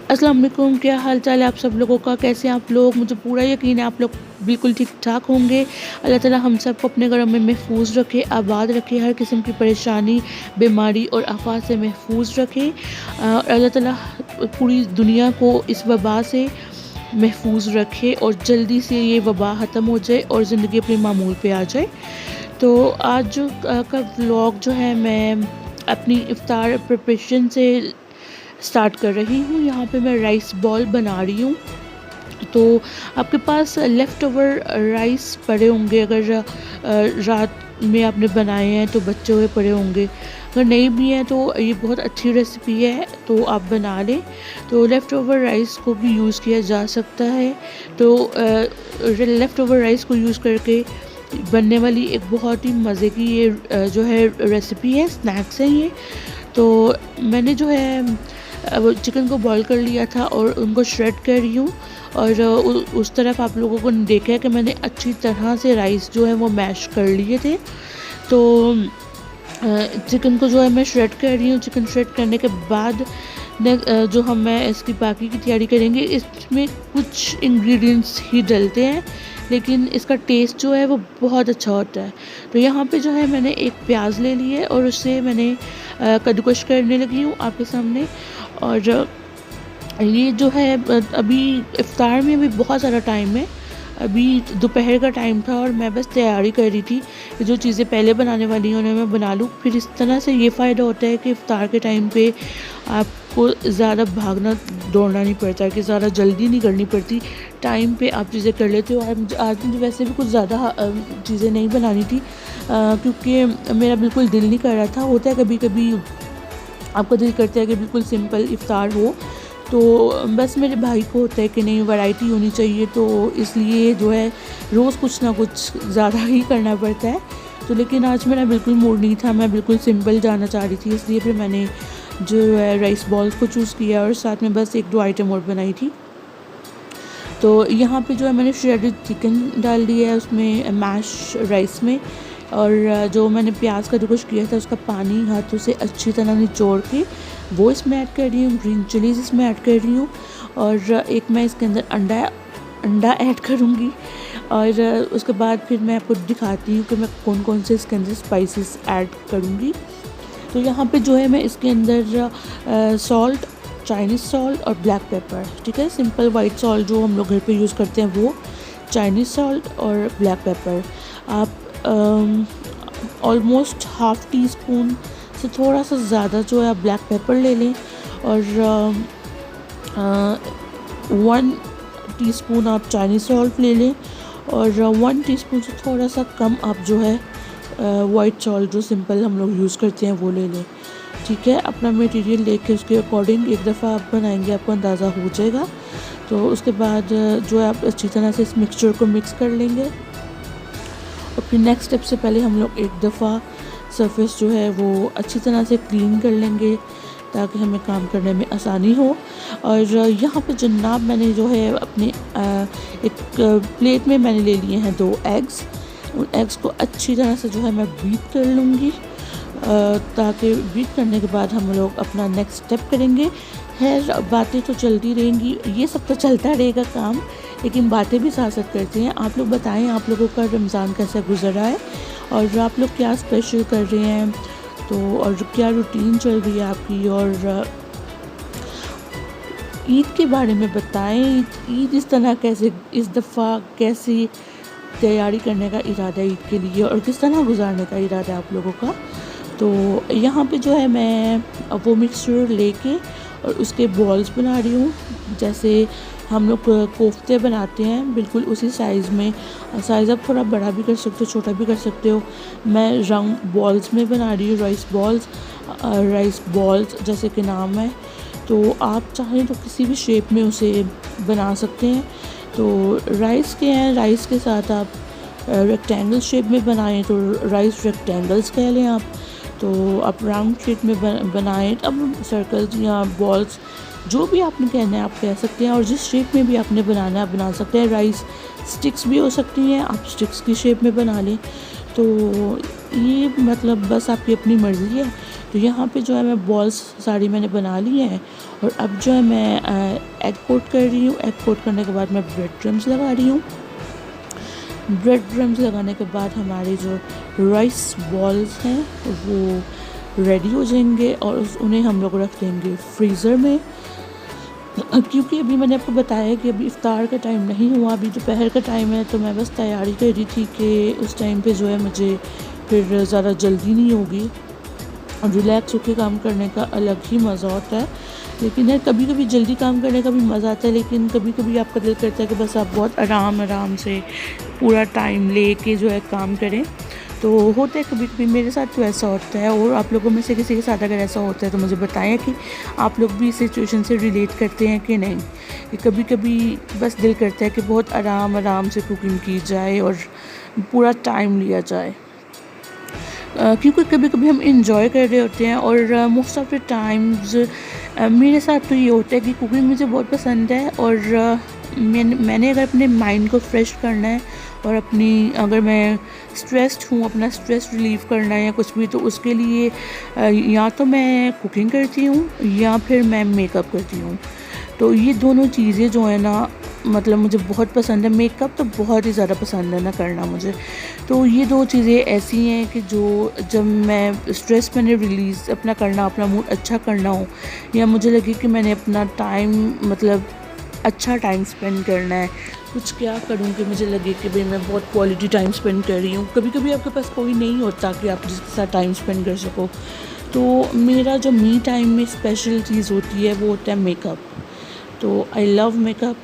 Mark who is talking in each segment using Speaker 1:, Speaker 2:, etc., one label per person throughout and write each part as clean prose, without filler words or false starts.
Speaker 1: अस्सलाम वालेकुम, क्या हाल चाल है आप सब लोगों का? कैसे हैं आप लोग? मुझे पूरा यकीन है आप लोग बिल्कुल ठीक-ठाक होंगे। अल्लाह ताला हम सबको अपने घरों में महफूज़ रखे, आबाद रखे, हर किस्म की परेशानी, बीमारी और आफ़ात से महफूज़ रखे। अल्लाह ताला पूरी दुनिया को इस वबा से महफूज़ रखे और जल्दी से ये वबा ख़त्म हो जाए और ज़िंदगी अपने मामूल पे आ जाए। तो आज का व्लॉग जो है मैं अपनी इफ्तार प्रिपरेशन से स्टार्ट कर रही हूँ। यहाँ पे मैं राइस बॉल बना रही हूँ। तो आपके पास लेफ़्ट ओवर राइस पड़े होंगे, अगर रात में आपने बनाए हैं तो बचे हुए पड़े होंगे। अगर नहीं भी हैं तो ये बहुत अच्छी रेसिपी है, तो आप बना लें। तो लेफ़्ट ओवर राइस को भी यूज़ किया जा सकता है। तो लेफ़्ट ओवर राइस को यूज़ करके बनने वाली एक बहुत ही मज़े की ये जो है रेसिपी है, स्नैक्स है ये। तो मैंने जो है वो चिकन को बॉईल कर लिया था और उनको श्रेड कर रही हूँ। और उस तरफ आप लोगों को देखा है कि मैंने अच्छी तरह से राइस जो है वो मैश कर लिए थे। तो चिकन को जो है मैं श्रेड कर रही हूँ। चिकन श्रेड करने के बाद जो मैं इसकी बाकी की तैयारी करेंगे, इसमें कुछ इंग्रेडिएंट्स ही डलते हैं लेकिन इसका टेस्ट जो है वो बहुत अच्छा होता है। तो यहाँ पे जो है मैंने एक प्याज ले ली है और उससे मैंने कद्दूकश करने लगी हूँ आपके सामने। और ये जो है अभी इफ्तार में भी बहुत सारा टाइम है। अभी दोपहर का टाइम था और मैं बस तैयारी कर रही थी कि जो चीज़ें पहले बनाने वाली हैं उन्हें मैं बना लूँ। फिर इस तरह से ये फ़ायदा होता है कि इफ्तार के टाइम पे आपको ज़्यादा भागना दौड़ना नहीं पड़ता, कि ज़्यादा जल्दी नहीं करनी पड़ती, टाइम पे आप चीज़ें कर लेते हो। आज मुझे वैसे भी कुछ ज़्यादा चीज़ें नहीं बनानी थी, क्योंकि मेरा बिल्कुल दिल नहीं कर रहा था। होता है कभी कभी आपका दिल करता है कि बिल्कुल सिंपल इफ्तार हो, तो बस मेरे भाई को होता है कि नहीं वैरायटी होनी चाहिए, तो इसलिए जो है रोज़ कुछ ना कुछ ज़्यादा ही करना पड़ता है। तो लेकिन आज मेरा बिल्कुल मूड नहीं था, मैं बिल्कुल सिंपल जाना चाह रही थी, इसलिए फिर मैंने जो है राइस बॉल्स को चूज़ किया और साथ में बस एक दो आइटम और बनाई थी। तो यहाँ पे जो है मैंने श्रेडेड चिकन डाल दिया है उसमें, मैश राइस में। और जो मैंने प्याज का कद्दूकस किया था उसका पानी हाथों से अच्छी तरह निचोड़ के वो इसमें ऐड कर रही हूँ। ग्रीन चिलीज़ इसमें ऐड कर रही हूँ और एक मैं इसके अंदर अंडा ऐड करूँगी। और उसके बाद फिर मैं आपको दिखाती हूँ कि मैं कौन कौन से इसके अंदर स्पाइसेस ऐड करूँगी। तो यहाँ पे जो है मैं इसके अंदर सॉल्ट, चाइनीज़ सॉल्ट और ब्लैक पेपर, ठीक है, सिंपल वाइट सॉल्ट जो हम लोग घर पे यूज़ करते हैं वो, चाइनीज़ सॉल्ट और ब्लैक पेपर। आप ऑलमोस्ट हाफ़ टी स्पून से थोड़ा सा ज़्यादा जो है आप ब्लैक पेपर ले लें। और 1 टीस्पून आप चाइनीज़ सॉल्ट ले लें और 1 टीस्पून से थोड़ा सा कम आप जो है वाइट सॉल्ट जो सिंपल हम लोग यूज़ करते हैं वो ले लें, ठीक है। अपना मटेरियल लेके उसके अकॉर्डिंग एक दफ़ा आप बनाएंगे आपको अंदाज़ा हो जाएगा। तो उसके बाद जो है आप अच्छी तरह से इस मिक्सचर को मिक्स कर लेंगे। और फिर नेक्स्ट स्टेप से पहले हम लोग एक दफ़ा सरफेस जो है वो अच्छी तरह से क्लीन कर लेंगे ताकि हमें काम करने में आसानी हो। और यहाँ पे जनाब मैंने जो है अपने एक प्लेट में मैंने ले लिए हैं 2 एग्स। उन एग्स को अच्छी तरह से जो है मैं बीट कर लूँगी, ताकि बीट करने के बाद हम लोग अपना नेक्स्ट स्टेप करेंगे। खैर बातें तो चलती रहेंगी, ये सब तो चलता रहेगा काम, लेकिन बातें भी साथ साथ करते हैं। आप लोग बताएं आप लोगों का रमज़ान कैसा गुजर रहा है और आप लोग क्या स्पेशल कर रहे हैं, तो और क्या रूटीन चल रही है आपकी। और ईद के बारे में बताएं, ईद इस तरह कैसे, इस दफ़ा कैसी तैयारी करने का इरादा है ईद के लिए और किस तरह गुजारने का इरादा है आप लोगों का। तो यहाँ पे जो है मैं वो मिक्सचर लेके और उसके बॉल्स बना रही हूँ, जैसे हम लोग कोफ्ते बनाते हैं बिल्कुल उसी साइज़ में। साइज़ आप थोड़ा बड़ा भी कर सकते हो, छोटा भी कर सकते हो। मैं राउंड बॉल्स में बना रही हूँ, राइस बॉल्स जैसे कि नाम है। तो आप चाहें तो किसी भी शेप में उसे बना सकते हैं। तो राइस के हैं, राइस के साथ आप रेक्टेंगल शेप में बनाएं तो राइस रेक्टेंगल्स कह लें आप। तो आप राउंड शेप में बनाएं, अब सर्कल्स या बॉल्स जो भी आपने कहना है आप कह सकते हैं। और जिस शेप में भी आपने बनाना है आप बना सकते हैं। राइस स्टिक्स भी हो सकती हैं, आप स्टिक्स की शेप में बना लें। तो ये मतलब बस आपकी अपनी मर्ज़ी है। तो यहाँ पे जो है मैं बॉल्स सारी मैंने बना ली हैं और अब जो है मैं एग कोट कर रही हूँ। एग कोट करने के बाद मैं ब्रेड क्रम्स लगा रही हूँ। ब्रेड क्रम्स लगाने के बाद हमारे जो राइस बॉल्स हैं वो रेडी हो जाएंगे और उन्हें हम लोग रख देंगे फ्रीज़र में। क्योंकि अभी मैंने आपको बताया कि अभी इफ्तार का टाइम नहीं हुआ, अभी दोपहर का टाइम है, तो मैं बस तैयारी कर रही थी कि उस टाइम पे जो है मुझे फिर ज़्यादा जल्दी नहीं होगी। और रिलैक्स होकर काम करने का अलग ही मज़ा होता है। लेकिन है कभी कभी जल्दी काम करने का भी मज़ा आता है, लेकिन कभी कभी आपका दिल करता है कि बस आप बहुत आराम से पूरा टाइम ले के जो है काम करें। तो होता है कभी कभी, मेरे साथ तो ऐसा होता है। और आप लोगों में से किसी के साथ अगर ऐसा होता है तो मुझे बताएं कि आप लोग भी इस सिचुएशन से रिलेट करते हैं कि नहीं, कि कभी कभी बस दिल करता है कि बहुत आराम से कुकिंग की जाए और पूरा टाइम लिया जाए। क्योंकि कभी कभी हम इंजॉय कर रहे होते हैं और मोस्ट ऑफ द टाइम्स मेरे साथ तो ये होता है कि कुकिंग मुझे बहुत पसंद है। और मैंने अगर अपने माइंड को फ्रेश करना है और अगर मैं स्ट्रेस्ड हूँ, अपना स्ट्रेस रिलीव करना है या कुछ भी, तो उसके लिए या तो मैं कुकिंग करती हूँ या फिर मैं मेकअप करती हूँ। तो ये दोनों चीज़ें जो है ना, मतलब मुझे बहुत पसंद है। मेकअप तो बहुत ही ज़्यादा पसंद है ना करना मुझे। तो ये दो चीज़ें ऐसी हैं कि जो जब मैं स्ट्रेस मैंने रिलीज़ अपना करना, अपना मूड अच्छा करना हो, या मुझे लगे कि मैंने अपना टाइम मतलब अच्छा टाइम स्पेंड करना है, कुछ क्या करूँ कि मुझे लगे कि भाई मैं बहुत क्वालिटी टाइम स्पेंड कर रही हूँ। कभी कभी आपके पास कोई नहीं होता कि आप जिसके साथ टाइम स्पेंड कर सको। तो मेरा जो मी टाइम में स्पेशल चीज़ होती है वो होता है मेकअप। तो आई लव मेकअप।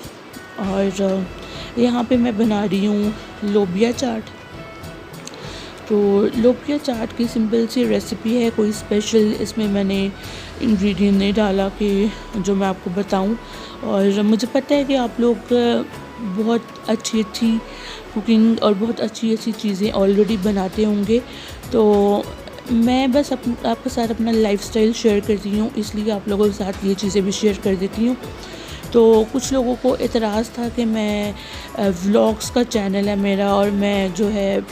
Speaker 1: और यहाँ पे मैं बना रही हूँ लोबिया चाट। तो लोबिया चाट की सिंपल सी रेसिपी है, कोई स्पेशल इसमें मैंने इंग्रेडिएंट नहीं डाला कि जो मैं आपको बताऊं। और मुझे पता है कि आप लोग बहुत अच्छी कुकिंग और बहुत अच्छी चीज़ें ऑलरेडी बनाते होंगे। तो मैं बस आपके साथ अपना लाइफस्टाइल शेयर करती हूँ, इसलिए आप लोगों के साथ ये चीज़ें भी शेयर कर देती हूँ। तो कुछ लोगों को एतराज़ था कि मैं व्लॉग्स का चैनल है मेरा और मैं जो है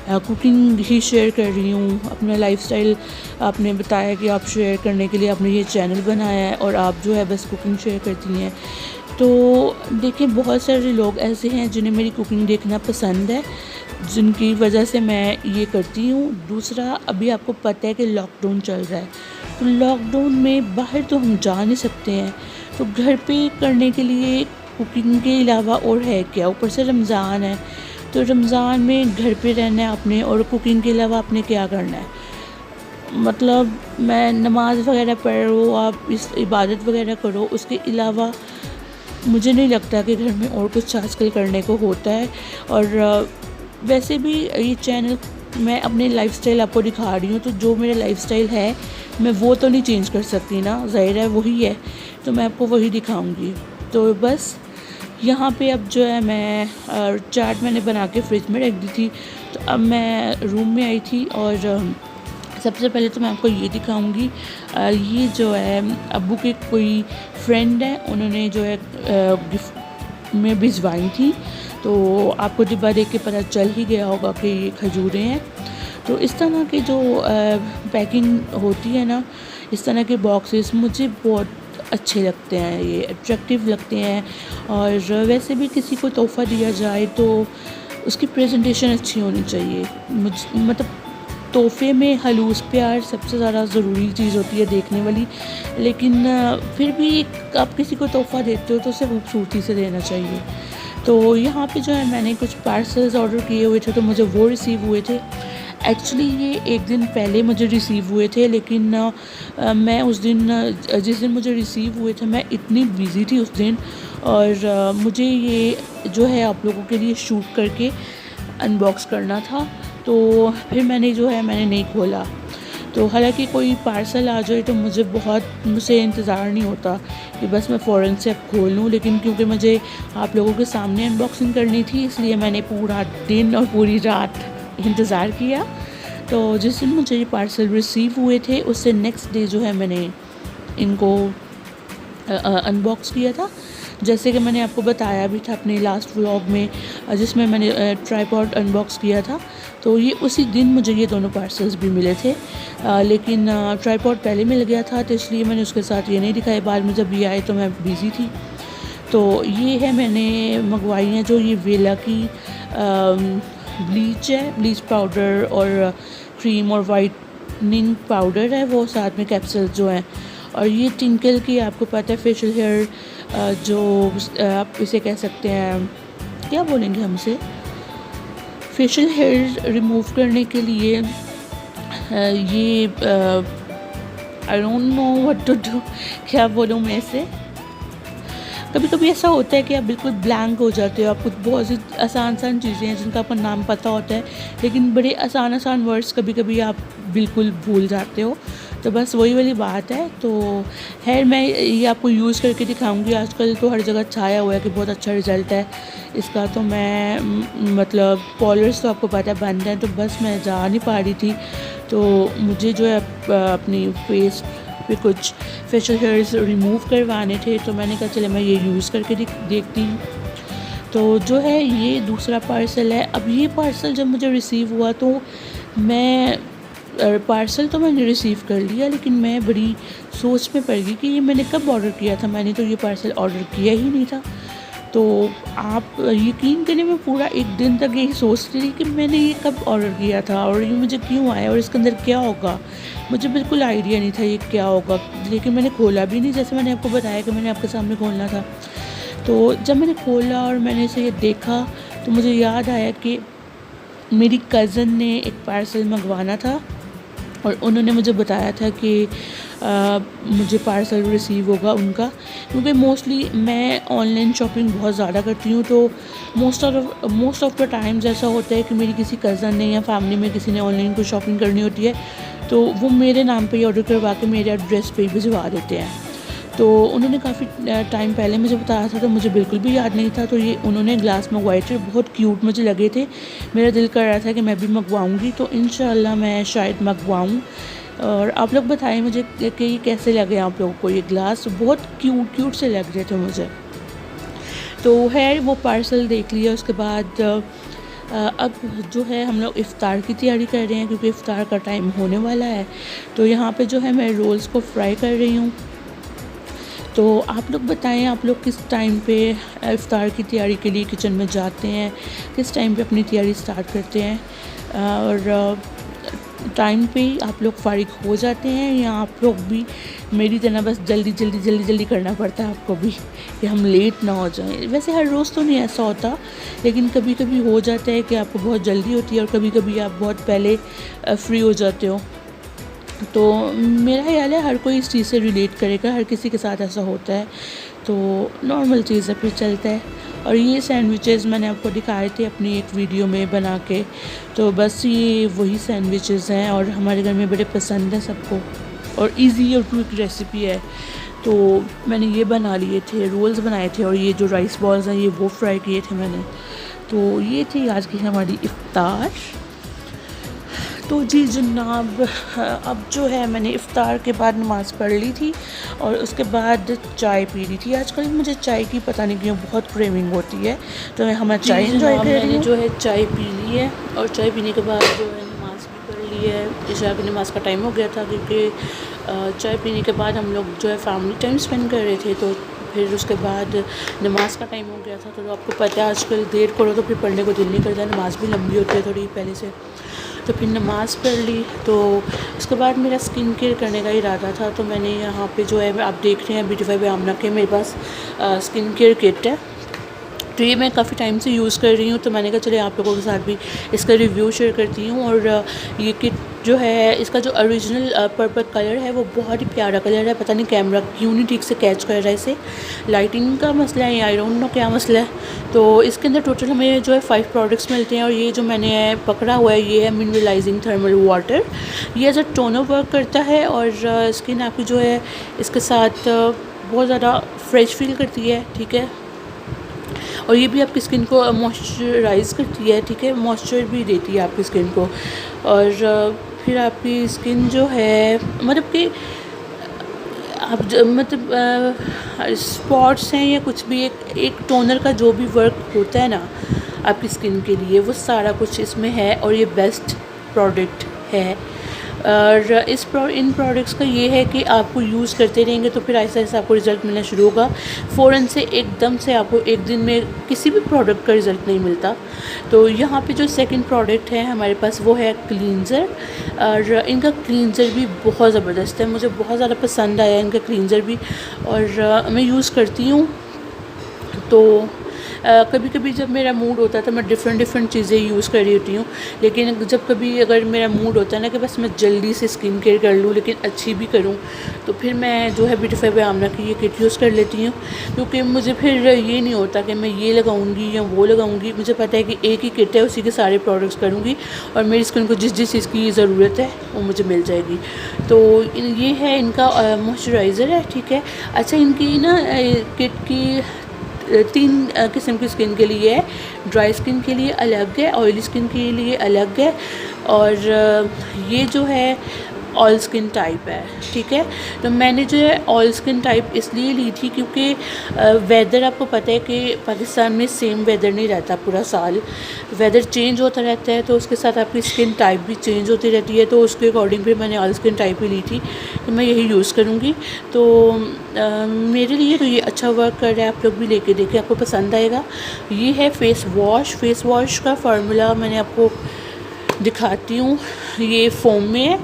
Speaker 1: कुकिंग ही शेयर कर रही हूँ, अपना लाइफस्टाइल आपने बताया कि आप शेयर करने के लिए आपने ये चैनल बनाया है और आप जो है बस कुकिंग शेयर करती हैं। तो देखिए, बहुत सारे लोग ऐसे हैं जिन्हें मेरी कुकिंग देखना पसंद है, जिनकी वजह से मैं ये करती हूँ। दूसरा, अभी आपको पता है कि लॉकडाउन चल रहा है, तो लॉकडाउन में बाहर तो हम जा नहीं सकते हैं, तो घर पे करने के लिए कुकिंग के अलावा और है क्या। ऊपर से रमज़ान है, तो रमज़ान में घर पे रहना है आपने और कुकिंग के अलावा आपने क्या करना है। मतलब मैं नमाज़ वगैरह पढ़ रहा हूँ, आप इस इबादत वगैरह करो, उसके अलावा मुझे नहीं लगता कि घर में और कुछ आजकल करने को होता है। और वैसे भी ये चैनल मैं अपनी लाइफस्टाइल आपको दिखा रही हूँ, तो जो मेरा लाइफस्टाइल है मैं वो तो नहीं चेंज कर सकती ना, ज़ाहिर है वही है, तो मैं आपको वही दिखाऊंगी। तो बस यहाँ पे अब जो है मैं चाट मैंने बना के फ्रिज में रख दी थी। तो अब मैं रूम में आई थी और सबसे पहले तो मैं आपको ये दिखाऊंगी। ये जो है अब्बू के कोई फ्रेंड है, उन्होंने जो है गिफ्ट में भिजवाई थी। तो आपको डिब्बा देख के पता चल ही गया होगा कि ये खजूरें हैं। तो इस तरह के जो पैकिंग होती है ना, इस तरह के बॉक्सेस मुझे बहुत अच्छे लगते हैं, ये अट्रैक्टिव लगते हैं। और वैसे भी किसी को तोहफ़ा दिया जाए तो उसकी प्रेजेंटेशन अच्छी होनी चाहिए। मतलब तोहफ़े में हलूस प्यार सबसे ज़्यादा ज़रूरी चीज़ होती है देखने वाली, लेकिन फिर भी आप किसी को तोहफ़ा देते हो तो उसे खूबसूरती से देना चाहिए। तो यहाँ पे जो है मैंने कुछ पार्सल्स ऑर्डर किए हुए थे, तो मुझे वो रिसीव हुए थे। एक्चुअली ये एक दिन पहले मुझे रिसीव हुए थे, लेकिन मैं उस दिन जिस दिन मुझे रिसीव हुए थे मैं इतनी बिज़ी थी उस दिन, और मुझे ये जो है आप लोगों के लिए शूट करके अनबॉक्स करना था। तो फिर मैंने नहीं खोला। तो हालांकि कोई पार्सल आ जाए तो मुझसे इंतज़ार नहीं होता कि बस मैं फ़ौरन से अब खोल लूँ, लेकिन क्योंकि मुझे आप लोगों के सामने अनबॉक्सिंग करनी थी, इसलिए मैंने पूरा दिन और पूरी रात इंतज़ार किया। तो जिस दिन मुझे ये पार्सल रिसीव हुए थे उससे नेक्स्ट डे जो है मैंने इनको अनबॉक्स किया था। जैसे कि मैंने आपको बताया भी था अपने लास्ट व्लॉग में, जिसमें मैंने ट्राईपॉड अनबॉक्स किया था, तो ये उसी दिन मुझे ये दोनों पार्सल्स भी मिले थे। लेकिन ट्राईपॉड पहले मिल गया था तो इसलिए मैंने उसके साथ ये नहीं दिखाया। बाद में जब ये आए तो मैं बिज़ी थी। तो ये है मैंने मंगवाई हैं जो ये वेला की ब्लीच है, ब्लीच पाउडर और क्रीम और वाइटनिंग पाउडर है वो, साथ में कैप्सूल जो हैं। और ये टिंकल की, आपको पता है फेशियल हेयर जो आप इसे कह सकते हैं, क्या बोलेंगे हम इसे, फेशियल हेयर रिमूव करने के लिए ये I don't know what to do, क्या बोलूँ मैं इसे। कभी कभी ऐसा होता है कि आप बिल्कुल ब्लैंक हो जाते हो, आपको बहुत सी आसान चीज़ें हैं जिनका आपको नाम पता होता है, लेकिन बड़े आसान वर्ड्स कभी कभी आप बिल्कुल भूल जाते हो। तो बस वही वाली बात है। तो खैर मैं ये आपको यूज़ करके दिखाऊंगी। आजकल तो हर जगह छाया हुआ है कि बहुत अच्छा रिज़ल्ट है इसका। तो मैं मतलब पॉलर्स तो आपको पता है बंद है, तो बस मैं जा नहीं पा रही थी, तो मुझे जो है अपनी फेस पे कुछ फेशियल हेयर्स रिमूव करवाने थे, तो मैंने कहा चले मैं ये यूज़ करके देखती हूँ। तो जो है ये दूसरा पार्सल है। अब ये पार्सल जब मुझे रिसीव हुआ तो मैं पार्सल तो मैंने रिसीव कर लिया, लेकिन मैं बड़ी सोच में पड़ गई कि ये मैंने कब ऑर्डर किया था। मैंने तो ये पार्सल ऑर्डर किया ही नहीं था। तो आप यकीन करें मैं पूरा एक दिन तक यही सोचती रही कि मैंने ये कब ऑर्डर किया था और ये मुझे क्यों आया और इसके अंदर क्या होगा। मुझे बिल्कुल आइडिया नहीं था ये क्या होगा, लेकिन मैंने खोला भी नहीं, जैसे मैंने आपको बताया कि मैंने आपके सामने खोलना था। तो जब मैंने खोला और मैंने इसे ये देखा तो मुझे याद आया कि मेरी कज़न ने एक पार्सल मंगवाना था और उन्होंने मुझे बताया था कि मुझे पार्सल रिसीव होगा उनका, क्योंकि मोस्टली मैं ऑनलाइन शॉपिंग बहुत ज़्यादा करती हूँ। तो मोस्ट ऑफ द टाइम्स ऐसा होता है कि मेरी किसी कज़न ने या फैमिली में किसी ने ऑनलाइन कोई शॉपिंग करनी होती है तो वो मेरे नाम पे ही ऑर्डर करवा के मेरे एड्रेस पे ही भिजवा देते हैं। तो उन्होंने काफ़ी टाइम पहले मुझे बताया था, तो मुझे बिल्कुल भी याद नहीं था। तो ये उन्होंने ग्लास मंगवाए थे, बहुत क्यूट मुझे लगे थे। मेरा दिल कर रहा था कि मैं भी मंगवाऊँगी, तो इंशाल्लाह मैं शायद मंगवाऊँ। और आप लोग बताएं मुझे कि ये कैसे लगे आप लोगों को। ये ग्लास बहुत क्यूट से लग रहे थे मुझे। तो है वो पार्सल देख लिया। उसके बाद अब जो है हम लोग इफ़्तार की तैयारी कर रहे हैं, क्योंकि इफ़्तार का टाइम होने वाला है। तो यहाँ पे जो है मैं रोल्स को फ्राई कर रही हूँ। तो आप लोग बताएं, आप लोग किस टाइम पे इफ़्तार की तैयारी के लिए किचन में जाते हैं, किस टाइम पे अपनी तैयारी स्टार्ट करते हैं, और टाइम पे आप लोग फ़ारिग हो जाते हैं या आप लोग भी मेरी तरह बस जल्दी करना पड़ता है आपको भी कि हम लेट ना हो जाएं। वैसे हर रोज़ तो नहीं ऐसा होता, लेकिन कभी कभी हो जाता है कि आपको बहुत जल्दी होती है और कभी कभी आप बहुत पहले फ्री हो जाते हो। तो मेरा ख्याल है हर कोई इस चीज़ से रिलेट करेगा, हर किसी के साथ ऐसा होता है, तो नॉर्मल चीज़ है, फिर चलता है। और ये सैंडविचेस मैंने आपको दिखाए थे अपनी एक वीडियो में बना के, तो बस ये वही सैंडविचेस हैं और हमारे घर में बड़े पसंद हैं सबको, और इजी और क्विक रेसिपी है। तो मैंने ये बना लिए थे, रोल्स बनाए थे, और ये जो राइस बॉल्स हैं ये वो फ्राई किए थे मैंने। तो ये थी आज की हमारी इफ़्तार। तो जी जनाब, अब जो है मैंने इफ़्तार के बाद नमाज़ पढ़ ली थी और उसके बाद चाय पी ली थी। आजकल मुझे चाय की पता नहीं क्यों बहुत क्रेविंग होती है, तो मैं हमारा चाय एंजॉय कर रही हूँ। जो है चाय पी ली है और चाय पीने के बाद जो है नमाज़ भी पढ़ ली है। इशा की नमाज़ का टाइम हो गया था, क्योंकि चाय पीने के बाद हम लोग जो है फैमिली टाइम स्पेंड कर रहे थे, तो फिर उसके बाद नमाज़ का टाइम हो गया था। तो आपको पता है आजकल देर करो तो फिर पढ़ने को दिल नहीं करता, नमाज़ भी लंबी होती है थोड़ी पहले से। तो फिर नमाज़ पढ़ ली, तो उसके बाद मेरा स्किन केयर करने का इरादा था। तो मैंने यहाँ पे जो है आप देख रहे हैं ब्यूटीफाई बाय आमना के मेरे पास स्किन केयर किट है, तो ये मैं काफ़ी टाइम से यूज़ कर रही हूँ। तो मैंने कहा चलिए आप लोगों के साथ भी इसका रिव्यू शेयर करती हूँ। और ये किट जो है इसका जो ओरिजिनल पर्पल कलर है वो बहुत ही प्यारा कलर है। पता नहीं कैमरा क्यों नहीं ठीक से कैच कर रहा है इसे, लाइटिंग का मसला है, आई डोंट नो क्या मसला है। तो इसके अंदर टोटल हमें जो है 5 प्रोडक्ट्स मिलते हैं, और ये जो मैंने पकड़ा हुआ है ये है मिनरलाइजिंग थर्मल वाटर। ये एज अ टोनर वर्क करता है और स्किन आपकी जो है इसके साथ बहुत ज़्यादा फ्रेश फील करती है, ठीक है। और ये भी आपकी स्किन को मॉइस्चराइज़ करती है, ठीक है, मॉइस्चर भी देती है आपकी स्किन को। और फिर आपकी स्किन जो है मतलब कि आप मतलब स्पॉट्स हैं या कुछ भी, एक टोनर का जो भी वर्क होता है ना आपकी स्किन के लिए, वो सारा कुछ इसमें है और ये बेस्ट प्रोडक्ट है। और इन प्रोडक्ट्स का ये है कि आपको यूज़ करते रहेंगे तो फिर ऐसा ऐसा आपको रिज़ल्ट मिलना शुरू होगा। फ़ौरन से एकदम से आपको एक दिन में किसी भी प्रोडक्ट का रिज़ल्ट नहीं मिलता। तो यहाँ पे जो सेकंड प्रोडक्ट है हमारे पास वो है क्लींज़र। और इनका क्लींज़र भी बहुत ज़बरदस्त है, मुझे बहुत ज़्यादा पसंद आया इनका क्लींज़र भी, और मैं यूज़ करती हूँ। तो कभी कभी जब मेरा मूड होता है तो मैं डिफ़रेंट चीज़ें यूज़ कर रही होती हूँ, लेकिन जब कभी अगर मेरा मूड होता है ना कि बस मैं जल्दी से स्किन केयर कर लूँ लेकिन अच्छी भी करूँ, तो फिर मैं जो है ब्यूटीफाई बाय आमना की ये किट यूज़ कर लेती हूँ। क्योंकि मुझे फिर ये नहीं होता कि मैं ये लगाऊँगी या वो लगाऊँगी, मुझे पता है कि एक ही किट है, उसी के सारे प्रोडक्ट्स करूँगी और मेरी स्किन को जिस जिस चीज़ की ज़रूरत है वो मुझे मिल जाएगी। तो ये है इनका मॉइस्चराइज़र है, ठीक है। अच्छा, इनकी ना किट की 3 किस्म की स्किन के लिए है। ड्राई स्किन के लिए अलग है, ऑयली स्किन के लिए अलग है, और ये जो है ऑयल स्किन टाइप है, ठीक है। तो मैंने जो है ऑयल स्किन टाइप इसलिए ली थी क्योंकि वेदर आपको पता है कि पाकिस्तान में सेम वेदर नहीं रहता पूरा साल, वेदर चेंज होता रहता है, तो उसके साथ आपकी स्किन टाइप भी चेंज होती रहती है। तो उसके अकॉर्डिंग फिर मैंने ऑयल स्किन टाइप ही ली थी, तो मैं यही यूज़ करूँगी। तो मेरे लिए तो ये अच्छा वर्क कर रहा है, आप लोग भी लेके देखें, आपको पसंद आएगा। ये है फेस वॉश का फार्मूला मैंने आपको दिखाती हूँ, ये फोम में है,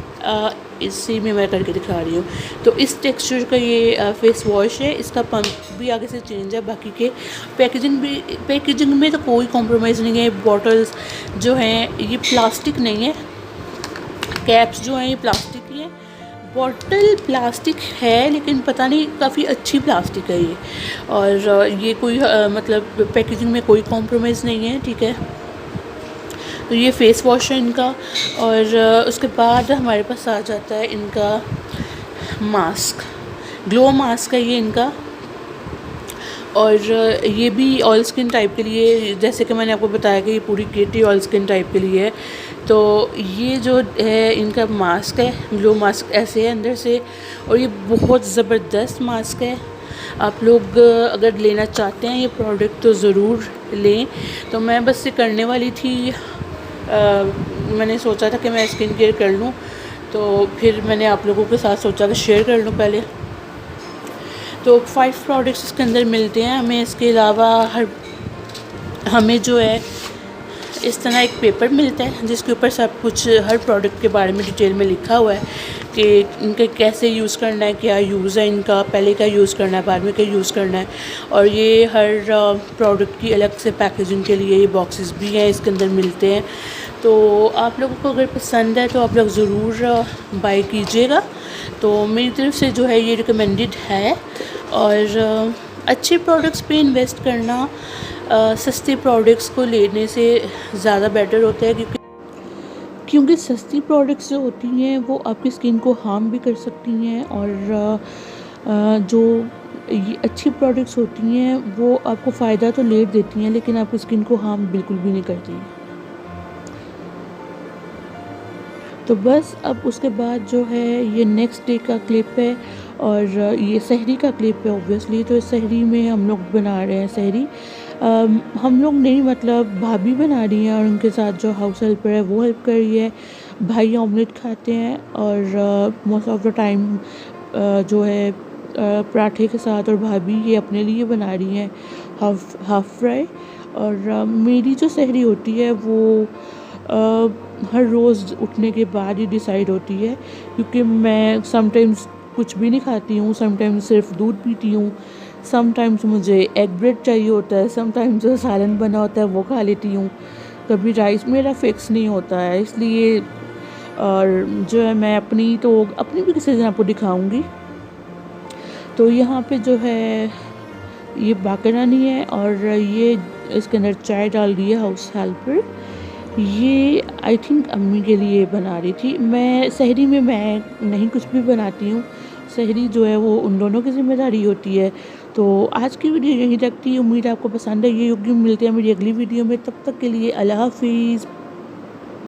Speaker 1: इसी में मैं करके दिखा रही हूँ। तो इस टेक्सचर का ये फेस वॉश है, इसका पंप भी आगे से चेंज है, बाकी के पैकेजिंग में तो कोई कॉम्प्रोमाइज़ नहीं है। बॉटल्स जो हैं ये प्लास्टिक नहीं है, कैप्स जो हैं ये प्लास्टिक की है, बॉटल प्लास्टिक है लेकिन पता नहीं काफ़ी अच्छी प्लास्टिक है ये, और ये कोई मतलब पैकेजिंग में कोई कॉम्प्रोमाइज़ नहीं है, ठीक है। तो ये फ़ेस वॉश है इनका, और उसके बाद हमारे पास आ जाता है इनका मास्क, ग्लो मास्क है ये इनका, और ये भी ऑयल स्किन टाइप के लिए, जैसे कि मैंने आपको बताया कि ये पूरी किट ही ऑयल स्किन टाइप के लिए है। तो ये जो है इनका मास्क है, ग्लो मास्क ऐसे है अंदर से, और ये बहुत ज़बरदस्त मास्क है। आप लोग अगर लेना चाहते हैं ये प्रोडक्ट तो ज़रूर लें। तो मैं बस ये करने वाली थी, मैंने सोचा था कि मैं स्किन केयर कर लूँ, तो फिर मैंने आप लोगों के साथ सोचा कि शेयर कर लूँ पहले। तो 5 प्रोडक्ट्स इसके अंदर मिलते हैं हमें। इसके अलावा हमें जो है इस तरह एक पेपर मिलता है जिसके ऊपर सब कुछ हर प्रोडक्ट के बारे में डिटेल में लिखा हुआ है कि इनके कैसे यूज़ करना है, क्या यूज़ है इनका, पहले क्या यूज़ करना है, बाद में क्या यूज़ करना है। और ये हर प्रोडक्ट की अलग से पैकेजिंग के लिए ये बॉक्सेस भी हैं इसके अंदर मिलते हैं। तो आप लोगों को अगर पसंद है तो आप लोग ज़रूर बाय कीजिएगा। तो मेरी तरफ से जो है ये रिकमेंडेड है, और अच्छे प्रोडक्ट्स पे इन्वेस्ट करना सस्ते प्रोडक्ट्स को लेने से ज़्यादा बेटर होता है, क्योंकि सस्ती प्रोडक्ट्स जो होती हैं वो आपकी स्किन को हार्म भी कर सकती हैं, और जो ये अच्छी प्रोडक्ट्स होती हैं वो आपको फ़ायदा तो ले देती हैं लेकिन आपकी स्किन को हार्म बिल्कुल भी नहीं करती। तो बस अब उसके बाद जो है ये नेक्स्ट डे का क्लिप है, और ये सहरी का क्लिप है ऑब्वियसली। तो इस सहरी में हम लोग बना रहे हैं सहरी, हम लोग नहीं मतलब भाभी बना रही हैं और उनके साथ जो हाउस हेल्पर है वो हेल्प कर रही है। भाई ऑमलेट खाते हैं, और मोस्ट ऑफ द टाइम जो है पराठे के साथ, और भाभी ये अपने लिए बना रही हैं हाफ फ्राई। और मेरी जो सहरी होती है वो हर रोज़ उठने के बाद ही डिसाइड होती है, क्योंकि मैं समटाइम्स कुछ भी नहीं खाती हूँ, समटाइम्स सिर्फ दूध पीती हूँ, समटाइम्स मुझे एग ब्रेड चाहिए होता है, समटाइम्स जो सालन बना होता है वो खा लेती हूँ, कभी राइस मेरा फिक्स नहीं होता है। इसलिए और जो है मैं अपनी भी किसी दिन आपको दिखाऊंगी। तो यहाँ पे जो है ये बाक़ी रानी है, और ये इसके अंदर चाय डाल रही है हाउस हेल्पर। ये आई थिंक अम्मी के लिए बना रही थी। मैं सहरी में मैं नहीं कुछ भी बनाती हूँ, सहरी जो है वो उन दोनों की ज़िम्मेदारी होती है। तो आज की वीडियो यहीं तक थी, उम्मीद है आपको पसंद है ये होगी। मिलते हैं मेरी अगली वीडियो में, तब तक के लिए अल्लाह हाफिज़।